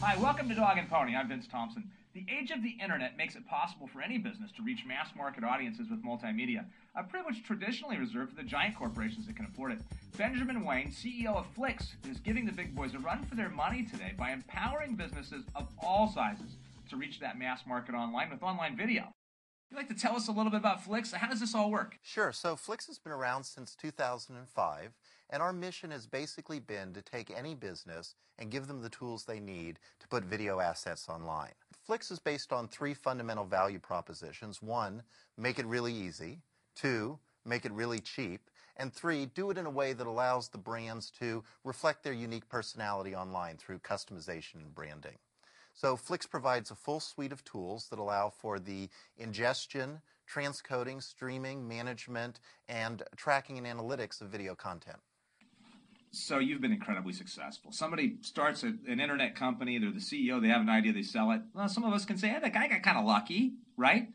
Hi, welcome to Dogand Pony. I'm Vince Thompson. The age of the internet makes it possible for any business to reach mass market audiences with multimedia, a privilege traditionally reserved for the giant corporations that can afford it. Benjamin Wayne, CEO of Fliqz, is giving the big boys a run for their money today by empowering businesses of all sizes to reach that mass market online with online video. You'd like to tell us a little bit about Fliqz? How does this all work? Sure. So Fliqz has been around since 2005, and our mission has basically been to take any business and give them the tools they need to put video assets online. Fliqz is based on three fundamental value propositions. One, make it really easy. Two, make it really cheap. And three, do it in a way that allows the brands to reflect their unique personality online through customization and branding. So Fliqz provides a full suite of tools that allow for the ingestion, transcoding, streaming, management, and tracking and analytics of video content. So you've been incredibly successful. Somebody starts an internet company, they're the CEO, they have an idea, they sell it. Well, some of us can say, hey, that guy got kind of lucky, right?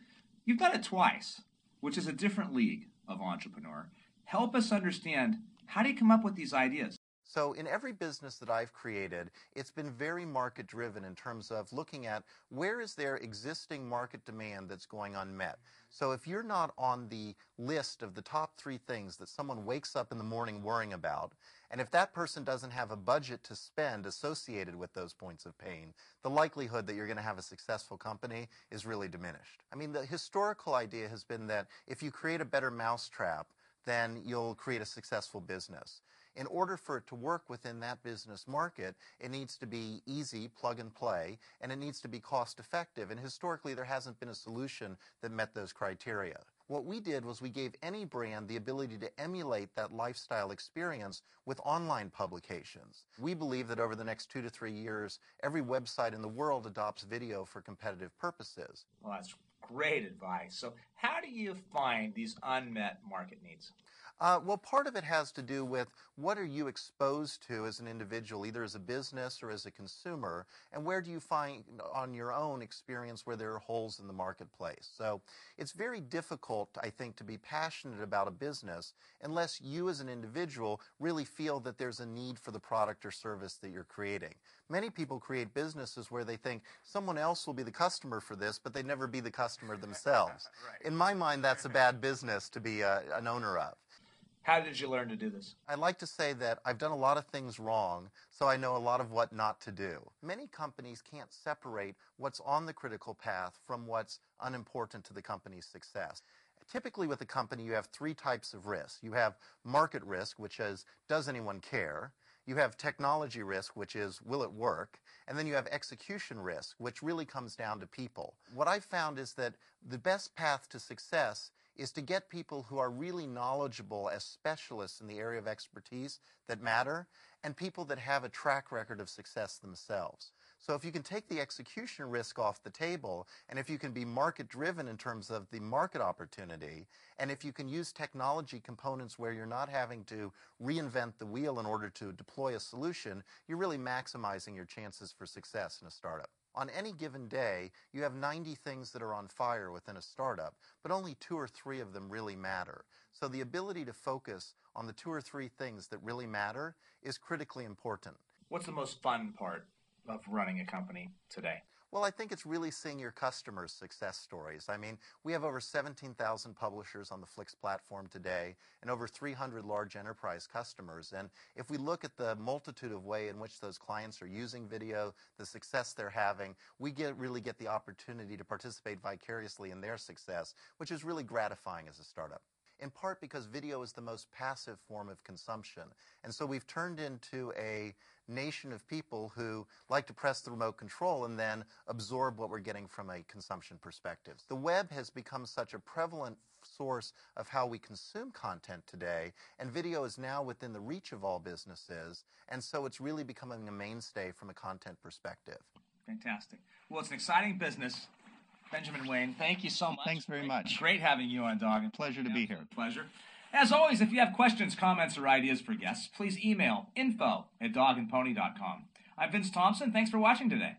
You've done it twice, which is a different league of entrepreneur. Help us understand, how do you come up with these ideas? So in every business that I've created, it's been very market driven in terms of looking at where is there existing market demand that's going unmet. So if you're not on the list of the top three things that someone wakes up in the morning worrying about, and if that person doesn't have a budget to spend associated with those points of pain, the likelihood that you're going to have a successful company is really diminished. I mean, the historical idea has been that if you create a better mousetrap, then you'll create a successful business. In order for it to work within that business market, it needs to be easy, plug and play, and it needs to be cost effective. And historically, there hasn't been a solution that met those criteria. What we did was we gave any brand the ability to emulate that lifestyle experience with online publications. We believe that over the next 2 to 3 years, every website in the world adopts video for competitive purposes. Well, that's great advice. So how do you find these unmet market needs? Well, part of it has to do with what are you exposed to as an individual, either as a business or as a consumer, and where do you find on your own experience where there are holes in the marketplace. So it's very difficult, I think, to be passionate about a business unless you as an individual really feel that there's a need for the product or service that you're creating. Many people create businesses where they think someone else will be the customer for this, but they'd never be the customer themselves. Right. In my mind, that's a bad business to be an owner of. How did you learn to do this? I like to say that I've done a lot of things wrong, so I know a lot of what not to do. Many companies can't separate what's on the critical path from what's unimportant to the company's success. Typically with a company, you have three types of risk. You have market risk, which is, does anyone care? You have technology risk, which is, will it work? And then you have execution risk, which really comes down to people. What I've found is that the best path to success is to get people who are really knowledgeable as specialists in the area of expertise that matter, and people that have a track record of success themselves. So if you can take the execution risk off the table, and if you can be market-driven in terms of the market opportunity, and if you can use technology components where you're not having to reinvent the wheel in order to deploy a solution, you're really maximizing your chances for success in a startup. On any given day, you have 90 things that are on fire within a startup, but only 2 or 3 of them really matter. So the ability to focus on the 2 or 3 things that really matter is critically important. What's the most fun part of running a company today? Well, I think it's really seeing your customers' success stories. I mean, we have over 17,000 publishers on the Fliqz platform today and over 300 large enterprise customers. And if we look at the multitude of ways in which those clients are using video, the success they're having, we really get the opportunity to participate vicariously in their success, which is really gratifying as a startup. In part because video is the most passive form of consumption. And so we've turned into a nation of people who like to press the remote control and then absorb what we're getting from a consumption perspective. The web has become such a prevalent source of how we consume content today, and video is now within the reach of all businesses, and so it's really becoming a mainstay from a content perspective. Fantastic. Well, it's an exciting business. Benjamin Wayne, thank you so much. Thanks very much. Great having you on Dogand. Pleasure to be here. Pleasure. As always, if you have questions, comments, or ideas for guests, please email info@dogandpony.com. I'm Vince Thompson. Thanks for watching today.